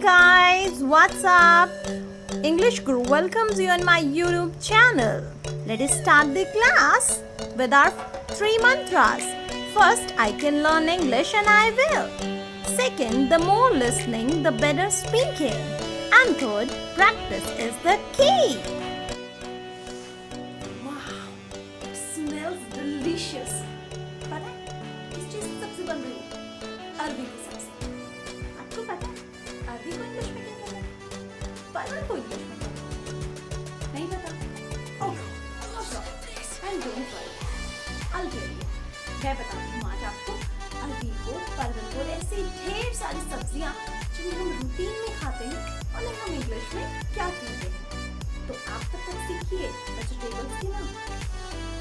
guys, what's up? English Guru welcomes you on my YouTube channel. Let us start the class with our 3 mantras. First, I can learn English and I will. Second, the more listening, the better speaking. And third, practice is the key. Wow, it smells delicious. पता है किस चीज़ की सब्जी बन रही है? अरबी की सब्जी. आपको पता है अरबी को इंग्लिश में क्या कहते हैं? परवल को इंग्लिश में क्या कहते हैं? नहीं पता? Okay, no problem. And don't worry, I'll tell you. मैं बताती हूँ आज आपको अरबी को, परवल को, ऐसी ढेर सारी सब्जियाँ जिन्हें हम रूटीन में खाते हैं और हम इंग्लिश में क्या कहते हैं. तो आप तब तक सीखिए वेजिटेबल्स के नाम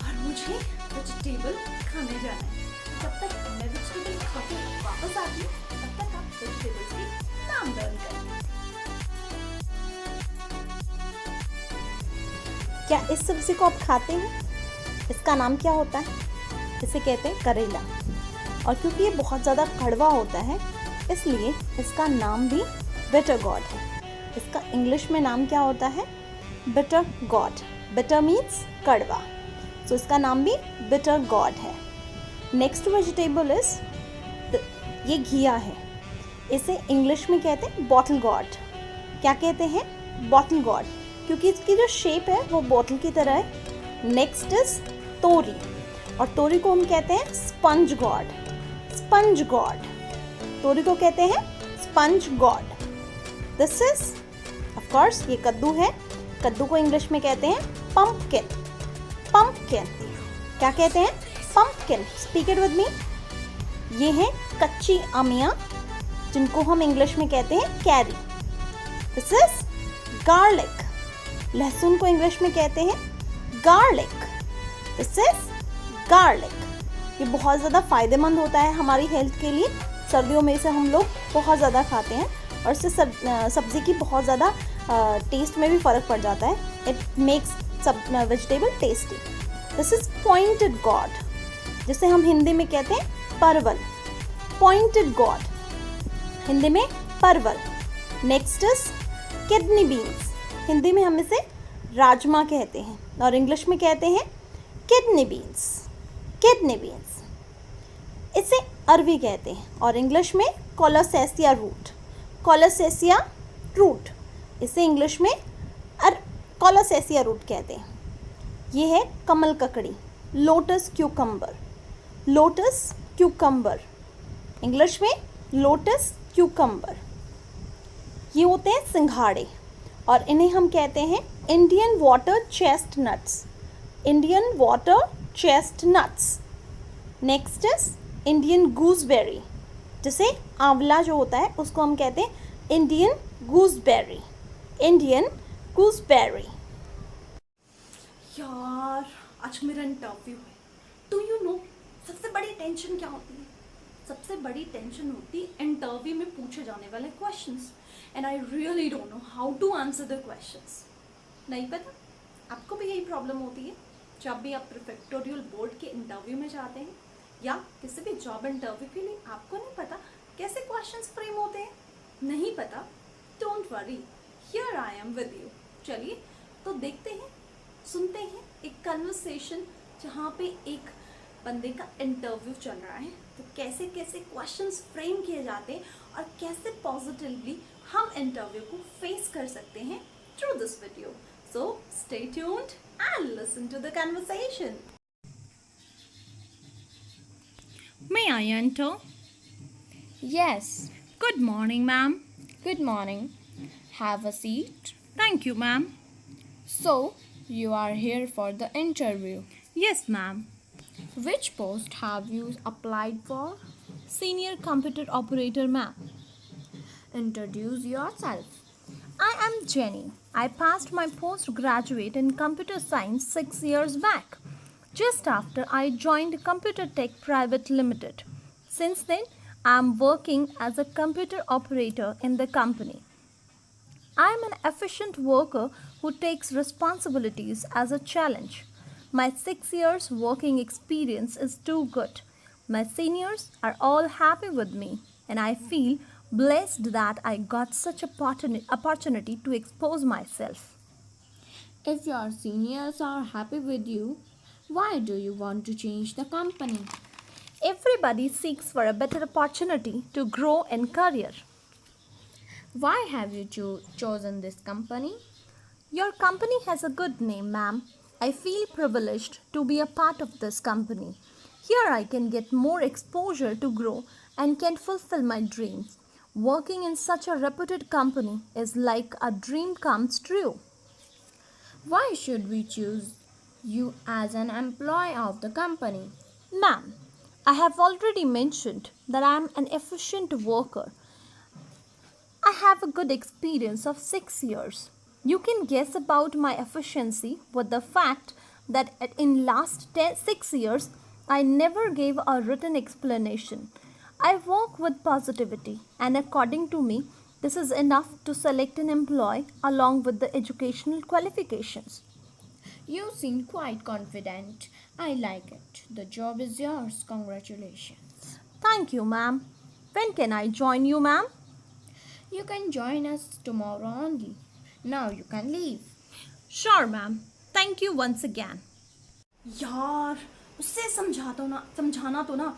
और मुझे वेजिटेबल खाने जाना है. जब तक मैं वेजिटेबल खा के वापस आती हूँ तब तक आप वेजिटेबल्स के नाम लर्न करें. क्या इस सब्जी को आप खाते हैं? इसका नाम क्या होता है? इसे कहते हैं करेला. और क्योंकि ये बहुत ज़्यादा कड़वा होता है इसलिए इसका नाम भी बिटर गॉड है. इसका इंग्लिश में नाम क्या होता है? Bitter gourd. बिटर मीन्स कड़वा, तो इसका नाम भी बिटर गॉड है. नेक्स्ट वेजिटेबल इज ये घिया है. इसे इंग्लिश में कहते हैं बॉटल गॉड. क्या कहते हैं? बॉटल गॉड, क्योंकि इसकी जो शेप है वो बॉटल की तरह है. नेक्स्ट इज तोरी, और तोरी को हम कहते हैं स्पंज गॉड. स्पंज गॉड, तोरी को कहते हैं sponge God. This is of course ये कद्दू है. कद्दू को इंग्लिश में कहते हैं पंपकिन. पंपकिन क्या कहते हैं? Pumpkin. Speak it with me. ये हैं कच्ची अमियाँ जिनको हम इंग्लिश में कहते हैं कैरी. This is garlic. लहसुन को इंग्लिश में कहते हैं गार्लिक. This is garlic. ये बहुत ज़्यादा फ़ायदेमंद होता है हमारी हेल्थ के लिए. सर्दियों में इसे हम लोग बहुत ज़्यादा खाते हैं और इससे सब्ज़ी की बहुत ज़्यादा टेस्ट में भी फ़र्क पड़ जाता है. It makes vegetable tasty. This is pointed God, जिसे हम हिंदी में कहते हैं परवल. पॉइंटेड गॉड, हिंदी में परवल. Next is kidney beans. Hindi में हम इसे राजमा कहते हैं और इंग्लिश में कहते हैं किडनी बीन्स. Kidney beans. इसे अरबी कहते हैं और इंग्लिश में कोलोसेसिया रूट. कोलोसेसिया रूट, इसे इंग्लिश में कोलोसेसिया रूट कहते हैं. ये है कमल ककड़ी. Lotus cucumber. Lotus cucumber, English में लोटस क्यूकम्बर. ये होते हैं सिंघाड़े और इन्हें हम कहते हैं Indian water chestnuts. Indian water chestnuts. Next is Indian gooseberry, जिसे आंवला जो होता है उसको हम कहते हैं इंडियन गूसबेरी. Indian gooseberry. यार आज मेरा इंटरव्यू है. डू यू नो सबसे बड़ी टेंशन क्या होती है? सबसे बड़ी टेंशन होती है इंटरव्यू में पूछे जाने वाले questions. And I really don't know how to answer the questions. नहीं पता? आपको भी यही प्रॉब्लम होती है जब भी आप प्रीफेक्टोरियल बोर्ड के इंटरव्यू में जाते हैं या किसी भी जॉब इंटरव्यू के लिए आपको नहीं पता कैसे क्वेश्चंस फ्रेम होते हैं? नहीं पता? Don't worry, here I am with you. चलिए तो देखते हैं, सुनते हैं एक कन्वर्सेशन जहाँ पे एक बंदे का इंटरव्यू चल रहा है. तो कैसे कैसे क्वेश्चंस फ्रेम किए जाते हैं और कैसे पॉजिटिवली हम इंटरव्यू को फेस कर सकते हैं through this video. So stay tuned and listen to the conversation. May I enter? Yes, Good morning, ma'am. good morning. Have a seat. Thank you, ma'am. So, you are here for the interview. Yes, ma'am. Which post have you applied for? Senior computer operator, ma'am. Introduce yourself. I am Jenny. I passed my postgraduate in computer science 6 years back, just after I joined Computer Tech Private Limited. Since then, I am working as a computer operator in the company. I am an efficient worker who takes responsibilities as a challenge. My 6 years working experience is too good. My seniors are all happy with me and I feel Blessed that I got such opportunity to expose myself. If your seniors are happy with you, why do you want to change the company? Everybody seeks for a better opportunity to grow in career. Why have you chosen this company? Your company has a good name, ma'am. I feel privileged to be a part of this company. Here I can get more exposure to grow and can fulfill my dreams. Working in such a reputed company is like a dream comes true. Why should we choose you as an employee of the company? Ma'am, I have already mentioned that I am an efficient worker. I have a good experience of 6 years. You can guess about my efficiency with the fact that in last 6 years I never gave a written explanation. I work with positivity and according to me this is enough to select an employee along with the educational qualifications. You seem quite confident. I like it. The job is yours. Congratulations. Thank you, ma'am. When can I join you, ma'am? You can join us tomorrow only. Now you can leave. Sure, ma'am. Thank you once again. यार उससे समझाना तो ना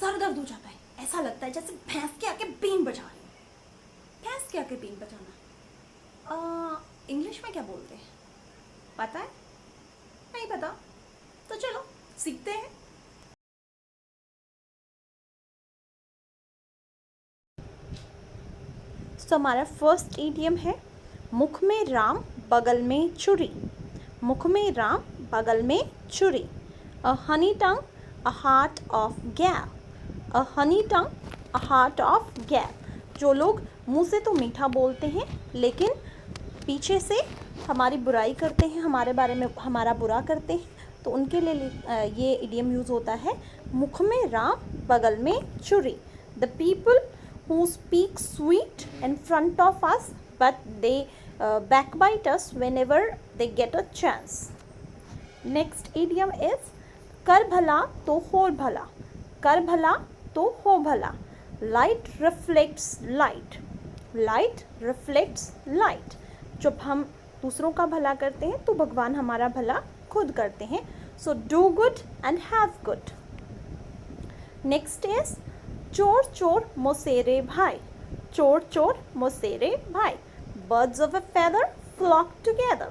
sir दर्द हो जाता है. ऐसा लगता है जैसे भैंस के आके बीन बजा रही हूँ. भैंस के आके बीन बजाना इंग्लिश में क्या बोलते हैं पता है? नहीं पता. तो चलो सीखते हैं. तो हमारा फर्स्ट इडियम है मुख में राम बगल में छुरी. मुख में राम बगल में छुरी. A honey tongue a heart of gap. A honey tongue a heart of gap. जो लोग मुंह से तो मीठा बोलते हैं लेकिन पीछे से हमारी बुराई करते हैं, हमारे बारे में हमारा बुरा करते हैं, तो उनके लिए ये इडियम यूज़ होता है मुख में राम बगल में छुरी. The people who speak sweet in front of us but they backbite us whenever they get a chance. Next idiom is कर भला तो हो भला. कर भला तो हो भला. Light reflects light. Light reflects light. जब हम दूसरों का भला करते हैं तो भगवान हमारा भला खुद करते हैं. So do good and have good. Next is चोर चोर मोसेरे भाई. चोर चोर मोसेरे भाई. Birds of a feather flock together.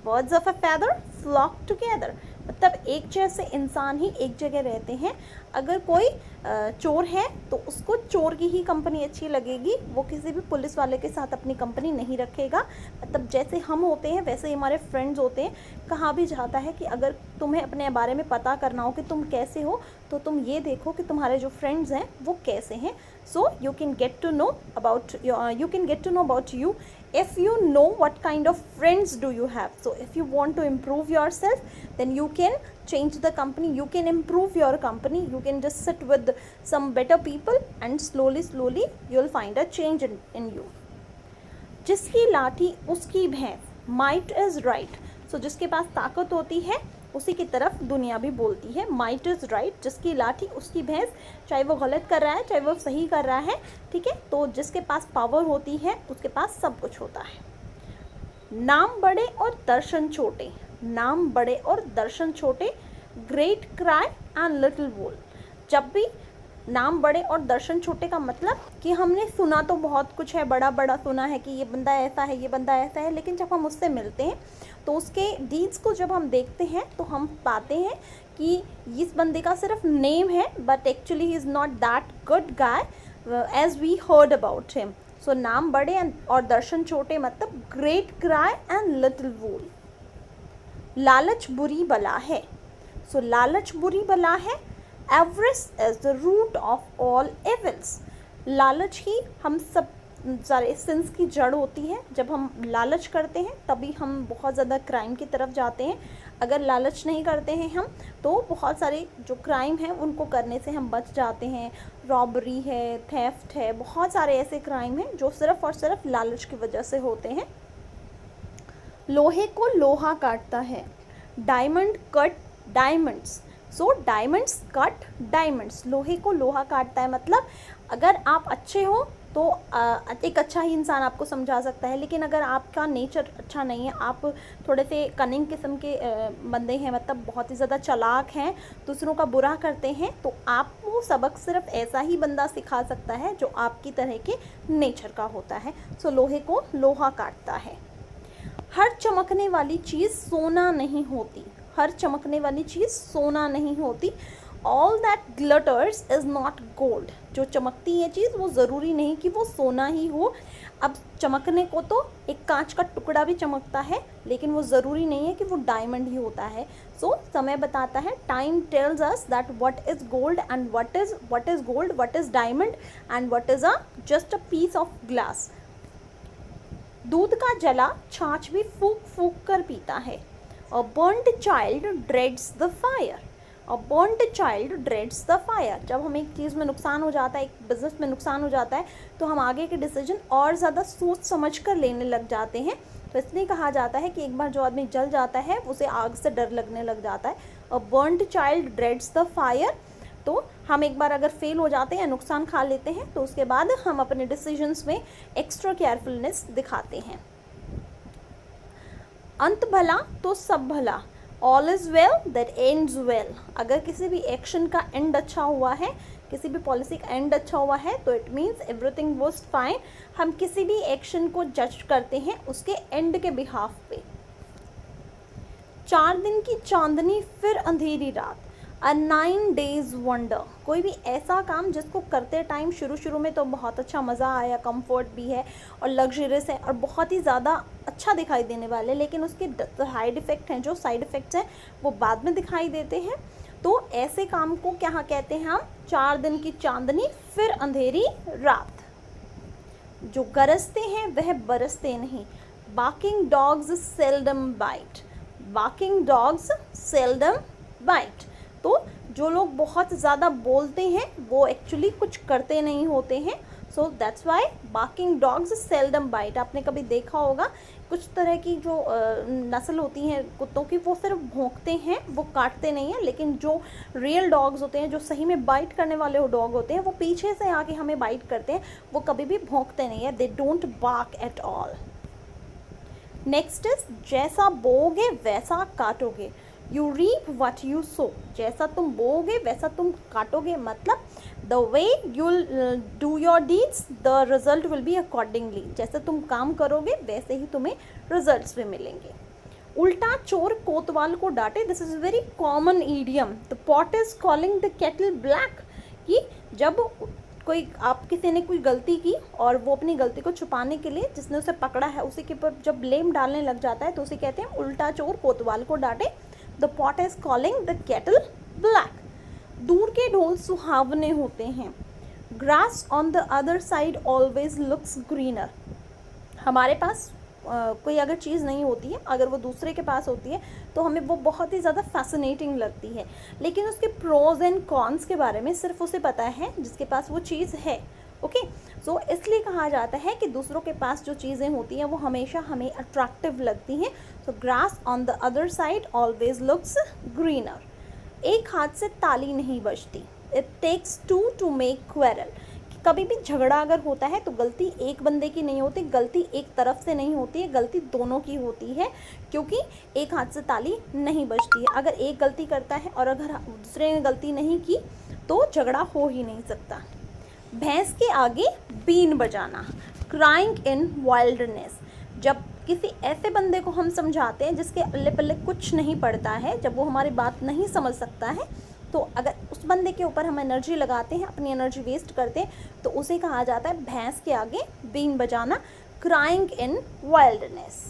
Birds of a feather flock together. मतलब एक जैसे इंसान ही एक जगह रहते हैं. अगर कोई चोर है तो उसको चोर की ही कंपनी अच्छी लगेगी, वो किसी भी पुलिस वाले के साथ अपनी कंपनी नहीं रखेगा. मतलब जैसे हम होते हैं वैसे ही हमारे फ्रेंड्स होते हैं. कहा भी जाता है कि अगर तुम्हें अपने बारे में पता करना हो कि तुम कैसे हो तो तुम ये देखो कि तुम्हारे जो फ्रेंड्स हैं वो कैसे हैं. So you can get to know about you if you know what kind of friends do you have. So if you want to improve yourself, then you can change the company, you can improve your company, you can just sit with some better people and slowly you'll find a change in you. जिसकी लाठी उसकी भैंस. might is right. So जिसके पास ताकत होती है उसी की तरफ दुनिया भी बोलती है. Might is right. जिसकी लाठी उसकी भैंस. चाहे वो गलत कर रहा है चाहे वो सही कर रहा है, ठीक है. तो जिसके पास पावर होती है उसके पास सब कुछ होता है. नाम बड़े और दर्शन छोटे. नाम बड़े और दर्शन छोटे. ग्रेट क्राई एंड लिटिल वूल. जब भी नाम बड़े और दर्शन छोटे का मतलब कि हमने सुना तो बहुत कुछ है, बड़ा बड़ा सुना है कि ये बंदा ऐसा है, ये बंदा ऐसा है, लेकिन जब हम उससे मिलते हैं तो उसके डीड्स को जब हम देखते हैं तो हम पाते हैं कि इस बंदे का सिर्फ नेम है but actually he is not that good guy as we heard about him. So नाम बड़े और दर्शन छोटे मतलब great cry and little wool. लालच बुरी बला है. सो लालच बुरी बला है. Avarice is the root of all evils. लालच ही हम सब सारे सिंस की जड़ होती है. जब हम लालच करते हैं तभी हम बहुत ज़्यादा क्राइम की तरफ जाते हैं. अगर लालच नहीं करते हैं हम तो बहुत सारे जो क्राइम हैं उनको करने से हम बच जाते हैं. रॉबरी है, थेफ्ट है, बहुत सारे ऐसे क्राइम हैं जो सिर्फ़ और सिर्फ लालच की वजह से होते हैं. लोहे को लोहा काटता है. Diamond cut diamonds. So diamonds cut diamonds. लोहे को लोहा काटता है मतलब अगर आप अच्छे हो तो एक अच्छा ही इंसान आपको समझा सकता है, लेकिन अगर आपका नेचर अच्छा नहीं है, आप थोड़े से कनिंग किस्म के बंदे हैं, मतलब बहुत ही ज़्यादा चालाक हैं, दूसरों का बुरा करते हैं, तो आपको सबक सिर्फ ऐसा ही बंदा सिखा सकता है जो आपकी तरह के नेचर का होता है। सो लोहे को लोहा काटता है। हर चमकने वाली चीज़ सोना नहीं होती, हर चमकने वाली चीज़ सोना नहीं होती। All that glitters is not gold, जो चमकती है चीज़ वो ज़रूरी नहीं कि वो सोना ही हो। अब चमकने को तो एक कांच का टुकड़ा भी चमकता है, लेकिन वो ज़रूरी नहीं है कि वो डायमंड ही होता है। सो समय बताता है, time tells us that what is gold and what is gold, what is diamond and what is just a piece of glass. दूध का जला छाछ भी फूक फूक कर पीता है। A burned child dreads the fire, a burned child dreads the fire. जब हमें एक चीज़ में नुकसान हो जाता है, एक बिजनेस में नुकसान हो जाता है, तो हम आगे के डिसीजन और ज़्यादा सोच समझ कर लेने लग जाते हैं। तो इसलिए कहा जाता है कि एक बार जो आदमी जल जाता है उसे आग से डर लगने लग जाता है। A burned child dreads the fire. तो हम एक बार अगर फेल हो जाते हैं, नुकसान खा लेते हैं, तो उसके बाद हम अपने डिसीजंस में एक्स्ट्रा केयरफुलनेस दिखाते हैं। अंत भला तो सब भला, all is well that ends well. अगर किसी भी एक्शन का एंड अच्छा हुआ है, किसी भी पॉलिसी का एंड अच्छा हुआ है, तो it means everything was fine. हम किसी भी एक्शन को जज करते हैं उसके एंड के बिहाफ पे। 4 दिन की चांदनी फिर अंधेरी रात, अ 9 days वंडर। कोई भी ऐसा काम जिसको करते टाइम शुरू में तो बहुत अच्छा मज़ा आया, कंफर्ट भी है और लग्जरियस है और बहुत ही ज़्यादा अच्छा दिखाई देने वाले, लेकिन उसके साइड इफ़ेक्ट हैं, जो साइड इफ़ेक्ट्स हैं वो बाद में दिखाई देते हैं। तो ऐसे काम को क्या कहते हैं हम? 4 दिन की चांदनी फिर अंधेरी रात। जो गरजते हैं वह बरसते नहीं, barking dogs seldom bite, barking dogs seldom bite. तो जो लोग बहुत ज़्यादा बोलते हैं वो एक्चुअली कुछ करते नहीं होते हैं। So that's why barking dogs seldom bite. आपने कभी देखा होगा कुछ तरह की जो नस्ल होती हैं कुत्तों की, वो सिर्फ भौंकते हैं, वो काटते नहीं हैं, लेकिन जो रियल डॉग्स होते हैं, जो सही में बाइट करने वाले डॉग होते हैं, वो पीछे से आके हमें बाइट करते हैं, वो कभी भी भौंकते नहीं हैं। They don't bark at all. Next is जैसा बोओगे वैसा काटोगे, you reap what you sow. जैसा तुम बोओगे वैसा तुम काटोगे, मतलब the way you'll do your deeds the result will be accordingly. जैसे तुम काम करोगे वैसे ही तुम्हें रिजल्ट्स भी मिलेंगे। उल्टा चोर कोतवाल को डांटे, this is very common idiom. The pot is calling the kettle black. कि जब कोई किसी ने कोई गलती की और वो अपनी गलती को छुपाने के लिए जिसने उसे पकड़ा है उसी के ऊपर जब ब्लेम डालने लग जाता है, तो उसे कहते हैं उल्टा चोर कोतवाल को डांटे। The pot is calling the kettle black. दूर के ढोल सुहावने होते हैं, grass on the other side always looks greener. हमारे पास कोई अगर चीज़ नहीं होती है, अगर वो दूसरे के पास होती है तो हमें वो बहुत ही ज़्यादा फैसिनेटिंग लगती है, लेकिन उसके प्रोज एंड कॉन्स के बारे में सिर्फ उसे पता है जिसके पास वो चीज़ है। ओके, सो इसलिए कहा जाता है कि दूसरों के पास जो चीज़ें होती हैं वो हमेशा हमें अट्रैक्टिव लगती हैं। So grass on the other side always looks greener. एक हाथ से ताली नहीं बजती, it takes two to make quarrel. कभी भी झगड़ा अगर होता है तो गलती एक बंदे की नहीं होती, गलती एक तरफ से नहीं होती है, गलती दोनों की होती है, क्योंकि एक हाथ से ताली नहीं बजती है। अगर एक गलती करता है और अगर दूसरे ने गलती नहीं की तो झगड़ा हो ही नहीं सकता। भैंस के आगे बीन बजाना, क्राइंग इन वाइल्डनेस। जब किसी ऐसे बंदे को हम समझाते हैं जिसके अल्ले पल्ले कुछ नहीं पड़ता है, जब वो हमारी बात नहीं समझ सकता है, तो अगर उस बंदे के ऊपर हम एनर्जी लगाते हैं, अपनी एनर्जी वेस्ट करते हैं, तो उसे कहा जाता है भैंस के आगे बीन बजाना, क्राइंग इन वाइल्डनेस।